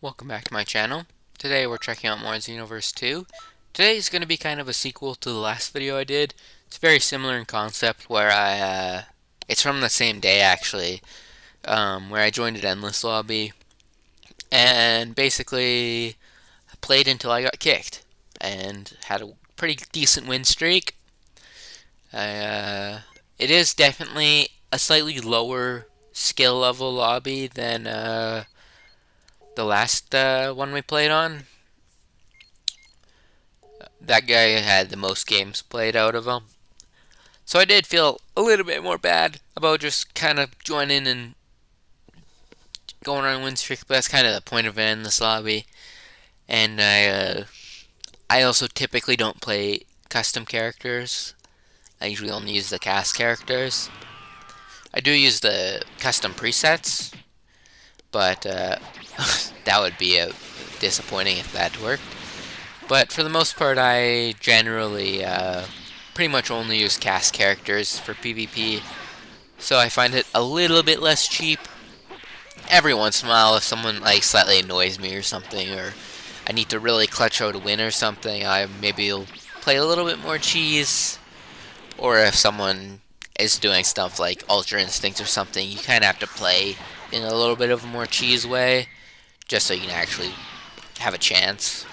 Welcome back to my channel. Today we're checking out more Xenoverse 2. Today is going to be kind of a sequel to the last video I did. It's very similar in concept where it's from the same day actually, where I joined an endless lobby and basically played until I got kicked and had a pretty decent win streak. It is definitely a slightly lower skill level lobby than the last one we played on. That guy had the most games played out of him. So I did feel a little bit more bad about just kind of joining and going on a win streak, but that's kind of the point of it in this lobby. And I also typically don't play custom characters. I usually only use the cast characters. I do use the custom presets, but that would be disappointing if that worked. But for the most part, I generally pretty much only use cast characters for PvP. So I find it a little bit less cheap. Every once in a while, if someone like slightly annoys me or something, or I need to really clutch out a win or something, I maybe will play a little bit more cheese. Or if someone is doing stuff like Ultra Instinct or something, you kind of have to play in a little bit of a more cheese way, just so you can actually have a chance.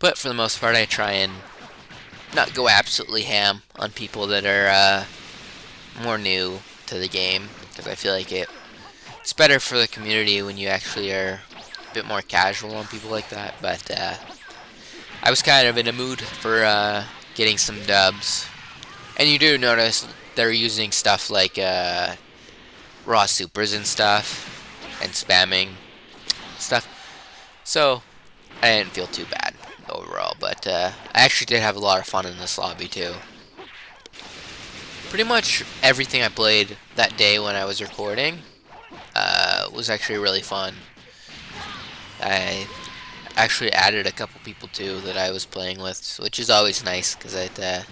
But for the most part, I try and not go absolutely ham on people that are more new to the game, because I feel like it's better for the community when you actually are a bit more casual on people like that. But I was kind of in a mood for getting some dubs. And you do notice they're using stuff like raw supers and stuff, and spamming stuff. So I didn't feel too bad overall, but I actually did have a lot of fun in this lobby too. Pretty much everything I played that day when I was recording was actually really fun. I actually added a couple people too that I was playing with, which is always nice because it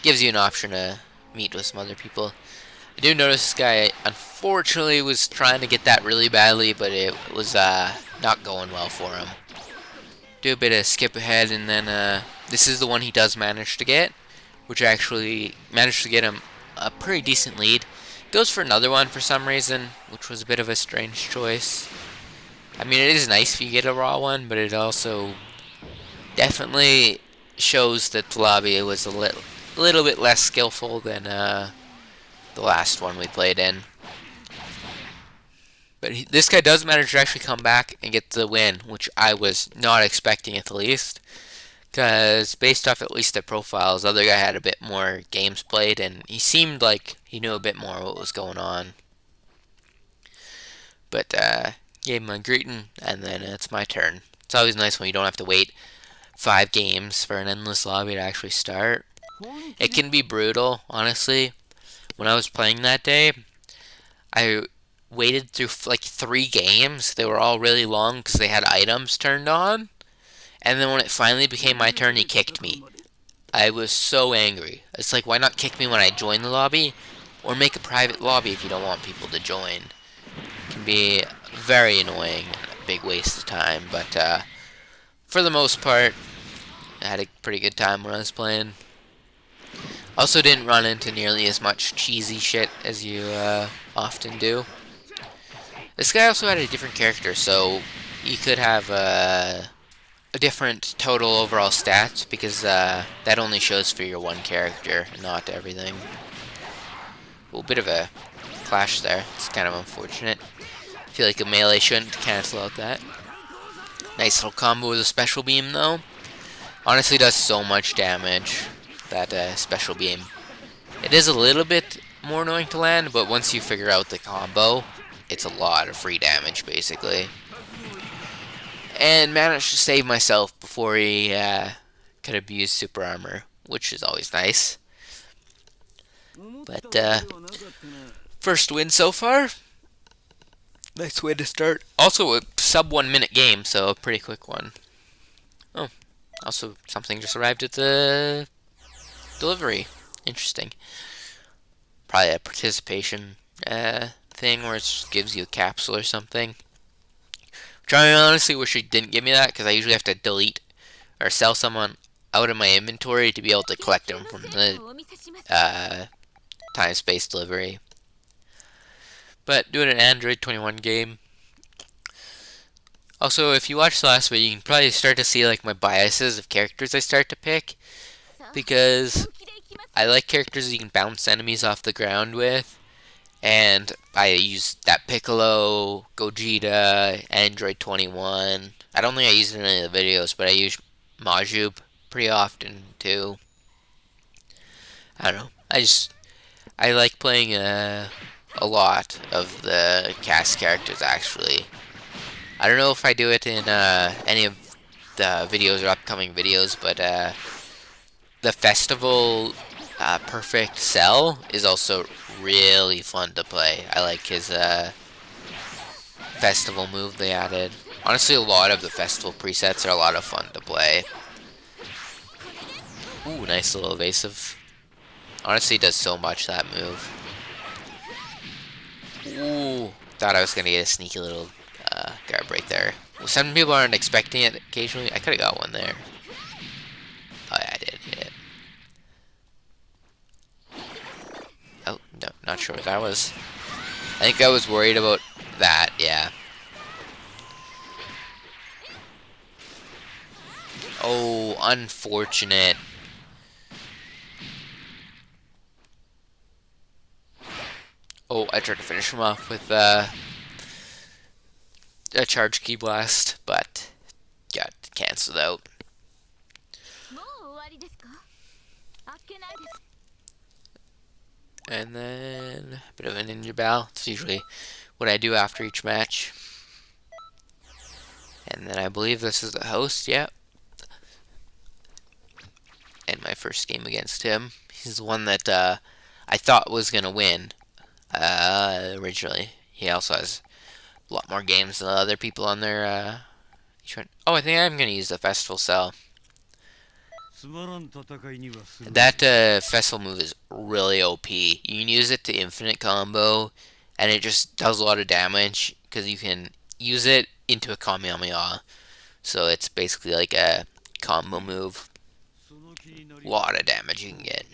gives you an option to meet with some other people. I do notice this guy unfortunately was trying to get that really badly, but it was not going well for him. Do a bit of skip ahead, and then this is the one he does manage to get, which actually managed to get him a pretty decent lead. Goes for another one for some reason, which was a bit of a strange choice. I mean, it is nice if you get a raw one, but it also definitely shows that the lobby was a little bit less skillful than the last one we played in. But this guy does manage to actually come back and get the win, which I was not expecting at the least. Because based off at least the profiles, the other guy had a bit more games played, and he seemed like he knew a bit more what was going on. But gave him a greeting, and then it's my turn. It's always nice when you don't have to wait 5 games for an endless lobby to actually start. It can be brutal, honestly. When I was playing that day, I waited through like 3 games. They were all really long because they had items turned on. And then when it finally became my turn, he kicked me. I was so angry. It's like, why not kick me when I join the lobby? Or make a private lobby if you don't want people to join. It can be very annoying, a big waste of time. But for the most part, I had a pretty good time when I was playing. Also didn't run into nearly as much cheesy shit as you often do. This guy also had a different character, so you could have a different total overall stats, because that only shows for your one character, not everything. Well, a bit of a clash there. It's kind of unfortunate. I feel like a melee shouldn't cancel out that. Nice little combo with a special beam, though. Honestly, does so much damage, that special beam. It is a little bit more annoying to land, but once you figure out the combo, it's a lot of free damage, basically. And managed to save myself before he could abuse super armor, which is always nice. But first win so far. Nice way to start. Also a sub 1 minute game, so a pretty quick one. Oh, also something just arrived at the delivery. Interesting. Probably a participation thing where it just gives you a capsule or something. Which I honestly wish it didn't give me that because I usually have to delete or sell someone out of my inventory to be able to collect them from the uh, time space delivery. But doing an Android 21 game. Also, if you watch the last video, you can probably start to see like my biases of characters I start to pick because I like characters you can bounce enemies off the ground with, and I use that Piccolo, Gogeta, Android 21. I don't think I use it in any of the videos, but I use Maju pretty often too. I don't know. I like playing a lot of the cast characters actually. I don't know if I do it in any of the videos or upcoming videos, but the festival Perfect Cell is also really fun to play. I like his festival move they added. Honestly, a lot of the festival presets are a lot of fun to play. Ooh, nice little evasive. Honestly, it does so much, that move. Ooh, thought I was going to get a sneaky little grab right there. Some people aren't expecting it occasionally. I could have got one there. Oh, yeah, I did hit it. Oh, no, not sure what that was. I think I was worried about that, yeah. Oh, unfortunate. Oh, I tried to finish him off with a charge key blast, but got cancelled out. And then a bit of a ninja bow. It's usually what I do after each match. And then I believe this is the host, yep. And my first game against him. He's the one that I thought was going to win originally. He also has a lot more games than other people on their... Oh, I think I'm going to use the festival cell. That festival move is really OP. You can use it to infinite combo, and it just does a lot of damage because you can use it into a Kamehameha. So it's basically like a combo move. A lot of damage you can get.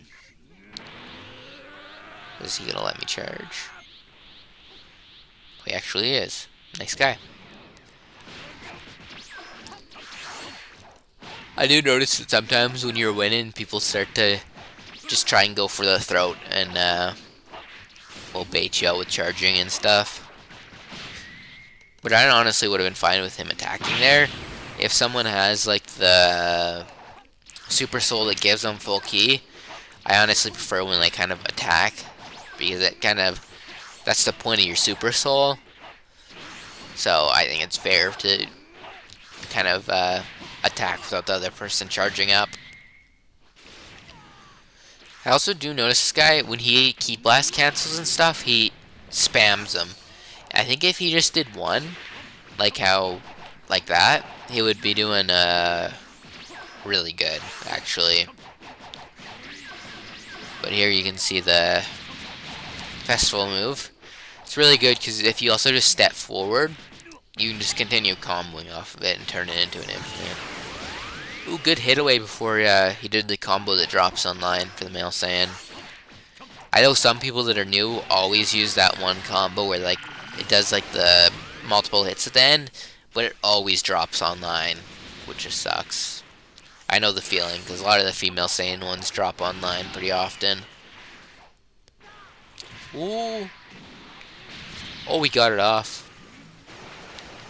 Is he gonna let me charge? Oh, he actually is. Nice guy. I do notice that sometimes when you're winning, people start to just try and go for the throat and will bait you out with charging and stuff. But I honestly would have been fine with him attacking there. If someone has like the Super Soul that gives them full key, I honestly prefer when they kind of attack, because it kind of, that's the point of your Super Soul. So I think it's fair to kind of attack without the other person charging up. I also do notice this guy, when he key blast cancels and stuff, he spams them. I think if he just did one, like that, he would be doing really good, actually. But here you can see the festival move. It's really good because if you also just step forward, you can just continue comboing off of it and turn it into an infinite. Ooh, good hit away before he did the combo that drops online for the male Saiyan. I know some people that are new always use that one combo where like it does like the multiple hits at the end, but it always drops online, which just sucks. I know the feeling because a lot of the female Saiyan ones drop online pretty often. Ooh. Oh, we got it off.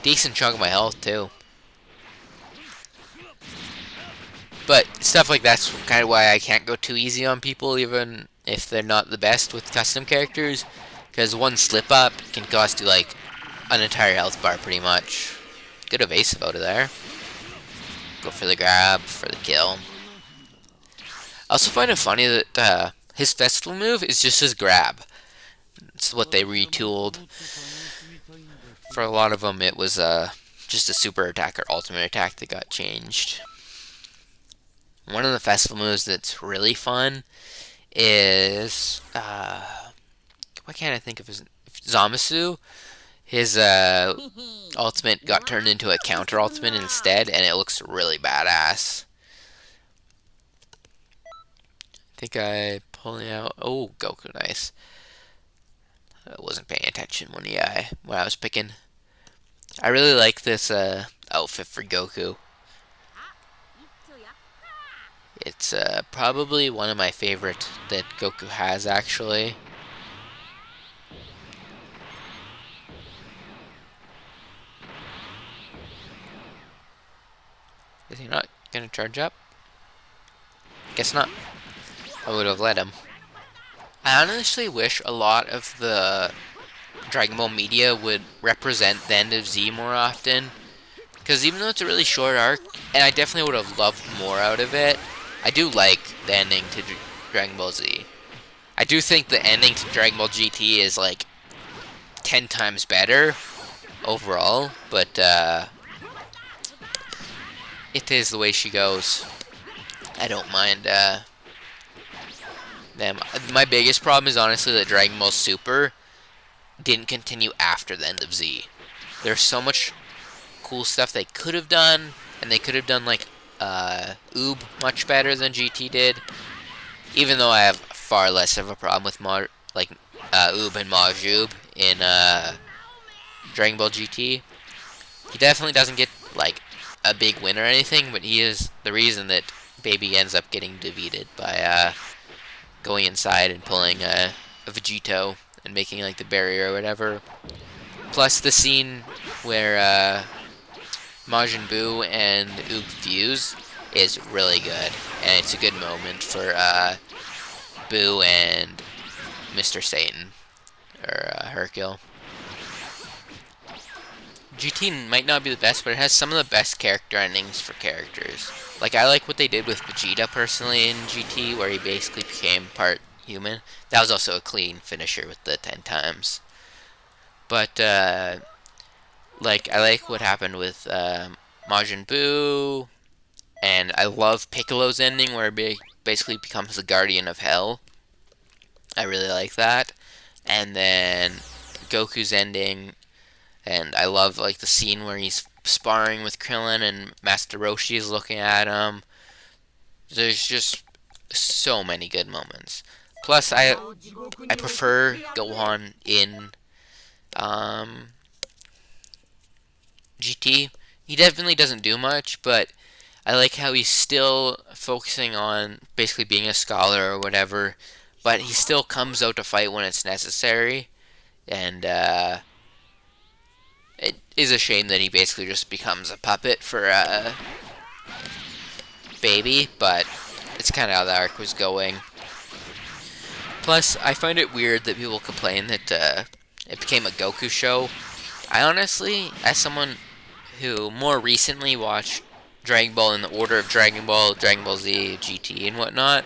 Decent chunk of my health too. But stuff like that's kind of why I can't go too easy on people, even if they're not the best with custom characters. Because one slip up can cost you like an entire health bar pretty much. Good evasive out of there. Go for the grab, for the kill. I also find it funny that his festival move is just his grab. It's what they retooled. For a lot of them, it was just a super attack or ultimate attack that got changed. One of the festival moves that's really fun is why can't I think of his Zamasu? His ultimate got turned into a counter ultimate instead, and it looks really badass. I think I pulling out. Oh, Goku, nice. I wasn't paying attention when I was picking. I really like this outfit for Goku. It's probably one of my favorite that Goku has actually. Is he not gonna charge up? Guess not. I would have let him. I honestly wish a lot of the Dragon Ball media would represent the end of Z more often. Because even though it's a really short arc, and I definitely would have loved more out of it, I do like the ending to Dragon Ball Z. I do think the ending to Dragon Ball GT is like 10 times better overall, but it is the way she goes. I don't mind them. My biggest problem is honestly that Dragon Ball Super didn't continue after the end of Z. There's so much cool stuff they could have done, and they could have done like Oob much better than GT did. Even though I have far less of a problem with Oob and Majub in Dragon Ball GT. He definitely doesn't get like a big win or anything, but he is the reason that Baby ends up getting defeated by going inside and pulling a Vegito and making like the barrier or whatever. Plus the scene where Majin Buu and Oob fuse is really good, and it's a good moment for Buu and Mr. Satan or Hercule. GT might not be the best, but it has some of the best character endings for characters. Like, I like what they did with Vegeta personally in GT, where he basically became part human. That was also a clean finisher with the 10 times. But, like, I like what happened with Majin Buu, and I love Piccolo's ending, where he basically becomes the Guardian of Hell. I really like that. And then Goku's ending, and I love like the scene where he's sparring with Krillin and Master Roshi is looking at him. There's just so many good moments. Plus, I prefer Gohan in GT. He definitely doesn't do much, but I like how he's still focusing on basically being a scholar or whatever, but he still comes out to fight when it's necessary, and it is a shame that he basically just becomes a puppet for Baby, but it's kind of how the arc was going. Plus, I find it weird that people complain that it became a Goku show. I honestly, as someone who more recently watched Dragon Ball in the order of Dragon Ball, Dragon Ball Z, GT, and whatnot,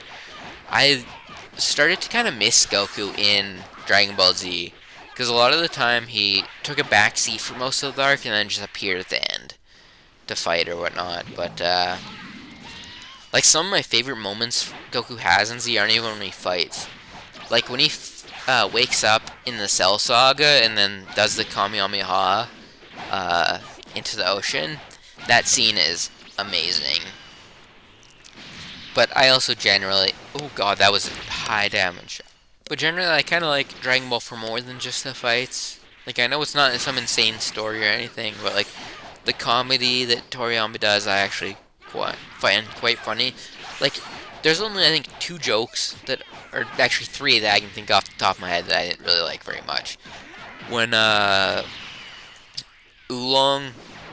I started to kind of miss Goku in Dragon Ball Z. Because a lot of the time he took a backseat for most of the arc and then just appeared at the end to fight or whatnot. But, like, some of my favorite moments Goku has in Z aren't even when he fights. Like, when he wakes up in the Cell Saga and then does the Kamehameha into the ocean, that scene is amazing. But I also generally... Oh god, that was high damage. But generally, I kind of like Dragon Ball for more than just the fights. Like, I know it's not some insane story or anything, but, like, the comedy that Toriyama does, I actually find quite funny. Like, there's only, I think, 2 jokes that... Or actually 3 that I can think off the top of my head that I didn't really like very much. When, Oolong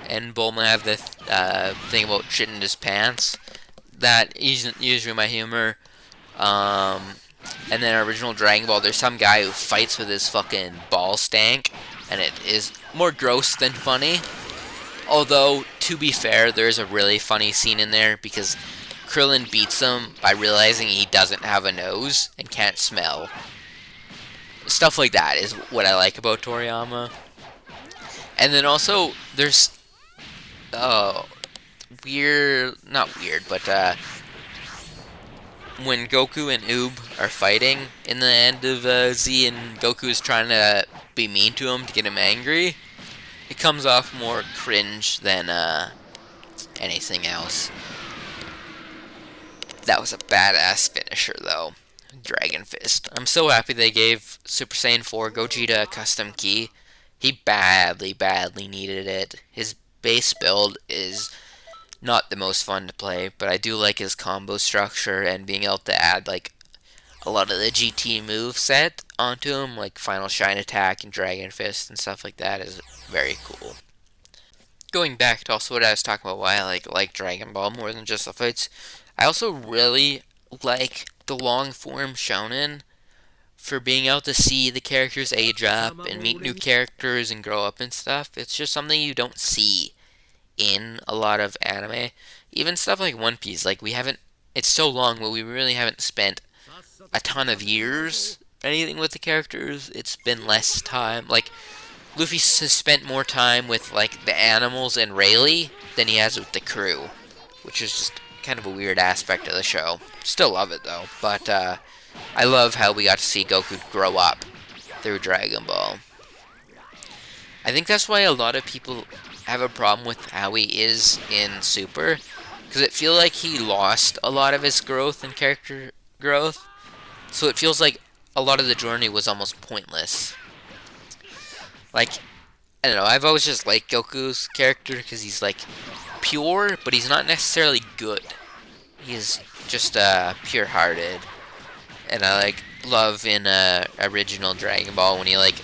and Bulma have this thing about shitting his pants. That isn't usually my humor. And then original Dragon Ball, there's some guy who fights with his fucking ball stank, and it is more gross than funny. Although, to be fair, there's a really funny scene in there because Krillin beats him by realizing he doesn't have a nose and can't smell. Stuff like that is what I like about Toriyama. And then also, there's not weird, but when Goku and Oob are fighting in the end of Z, and Goku is trying to be mean to him to get him angry, it comes off more cringe than anything else. That was a badass finisher, though. Dragon Fist. I'm so happy they gave Super Saiyan 4 Gogeta a custom key. He badly, badly needed it. His base build is not the most fun to play, but I do like his combo structure and being able to add like a lot of the GT move set onto him, like Final Shine Attack and Dragon Fist and stuff like that, is very cool. Going back to also what I was talking about, why I like Dragon Ball more than just the fights, I also really like the long form shonen for being able to see the characters age up and meet new characters and grow up and stuff. It's just something you don't see in a lot of anime. Even stuff like One Piece, like we haven't, it's so long, but we really haven't spent a ton of years anything with the characters. It's been less time. Like Luffy has spent more time with like the animals and Rayleigh than he has with the crew, which is just kind of a weird aspect of the show. Still love it though, but I love how we got to see Goku grow up through Dragon Ball. I think that's why a lot of people have a problem with how he is in Super, because it feels like he lost a lot of his growth and character growth, so it feels like a lot of the journey was almost pointless. Like, I don't know, I've always just liked Goku's character because he's like pure, but he's not necessarily good. He's just pure-hearted, and I like love in original Dragon Ball when he like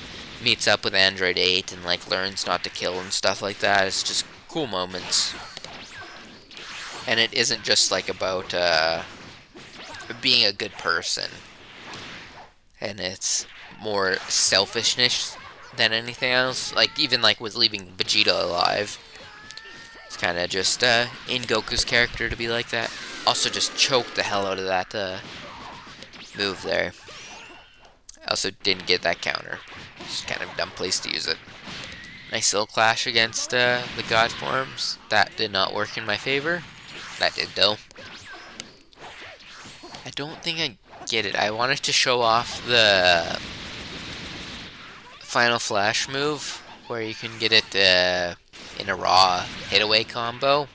meets up with Android 8 and like learns not to kill and stuff like that. It's just cool moments, and it isn't just like about being a good person, and it's more selfishness than anything else. Like even like with leaving Vegeta alive, it's kind of just in Goku's character to be like that. Also just choked the hell out of that move there. I also didn't get that counter. Just kind of a dumb place to use it. Nice little clash against the God forms. That did not work in my favor. That did though. I don't think I get it. I wanted to show off the Final Flash move where you can get it in a raw hit away combo.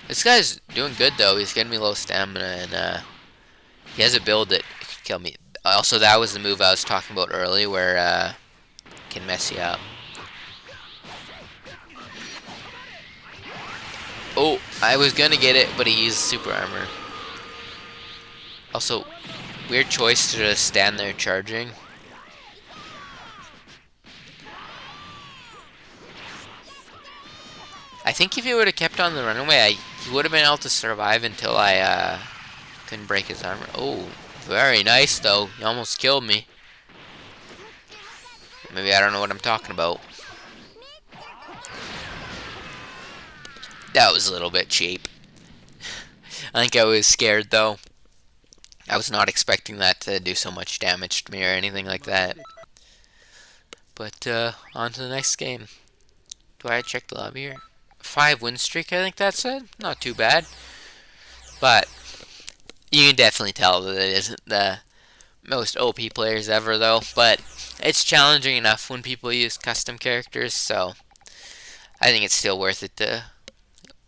This guy's doing good though. He's getting me low stamina, and he has a build that could kill me. Also, that was the move I was talking about earlier where it can mess you up. Oh, I was gonna get it, but he used super armor. Also, weird choice to just stand there charging. I think if he would have kept on the runaway, he would have been able to survive until I couldn't break his armor. Oh, very nice though. He almost killed me. Maybe I don't know what I'm talking about. That was a little bit cheap. I think I was scared though. I was not expecting that to do so much damage to me or anything like that. But on to the next game. Do I check the lobby here? 5 win streak, I think that said. Not too bad. But you can definitely tell that it isn't the most OP players ever though. But it's challenging enough when people use custom characters, so I think it's still worth it to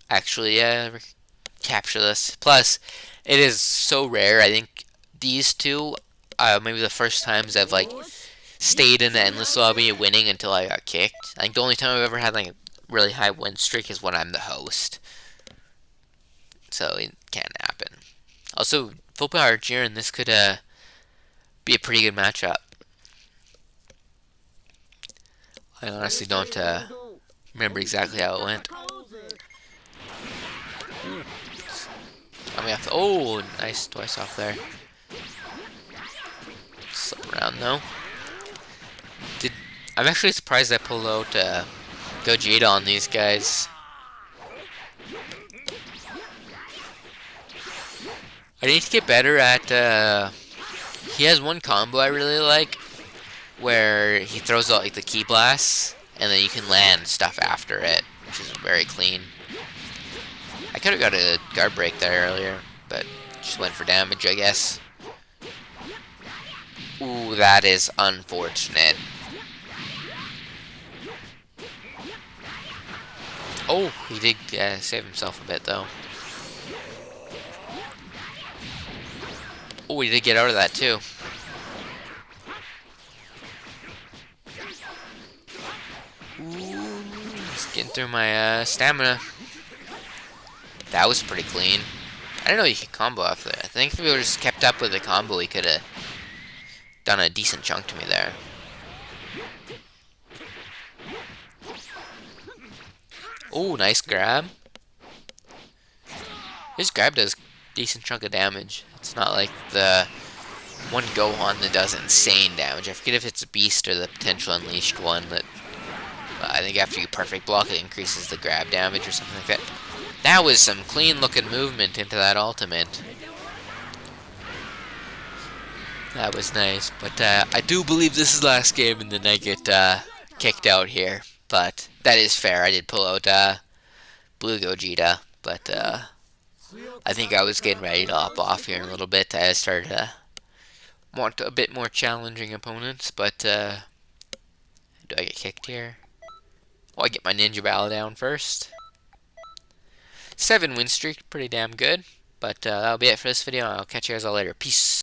actually capture this. Plus, it is so rare. I think these two, maybe the first times I've like stayed in the endless lobby winning until I got kicked. I think the only time I've ever had like a really high win streak is when I'm the host. So it can't happen. Also, full power Jiren, this could be a pretty good matchup. I honestly don't remember exactly how it went. Oh, nice twice off there. Slip around though. I'm actually surprised I pulled out Gogeta on these guys. I need to get better at he has one combo I really like where he throws out like the key blasts and then you can land stuff after it, which is very clean. I could have got a guard break there earlier, but just went for damage, I guess. Ooh, that is unfortunate. Oh, he did save himself a bit, though. Oh, he did get out of that, too. Ooh, just getting through my stamina. That was pretty clean. I didn't know you could combo after that. I think if we would just kept up with the combo, he could have done a decent chunk to me there. Oh, nice grab. His grab does decent chunk of damage. It's not like the one Gohan that does insane damage. I forget if it's a Beast or the Potential Unleashed one that I think after you perfect block it increases the grab damage or something like that. That was some clean looking movement into that ultimate. That was nice, but I do believe this is the last game and then I get kicked out here. But that is fair. I did pull out Blue Gogeta, but I think I was getting ready to hop off here in a little bit. I started to want a bit more challenging opponents, but do I get kicked here? Oh, I get my Ninja Battle down first. 7 win streak, pretty damn good. But that'll be it for this video. I'll catch you guys all later. Peace.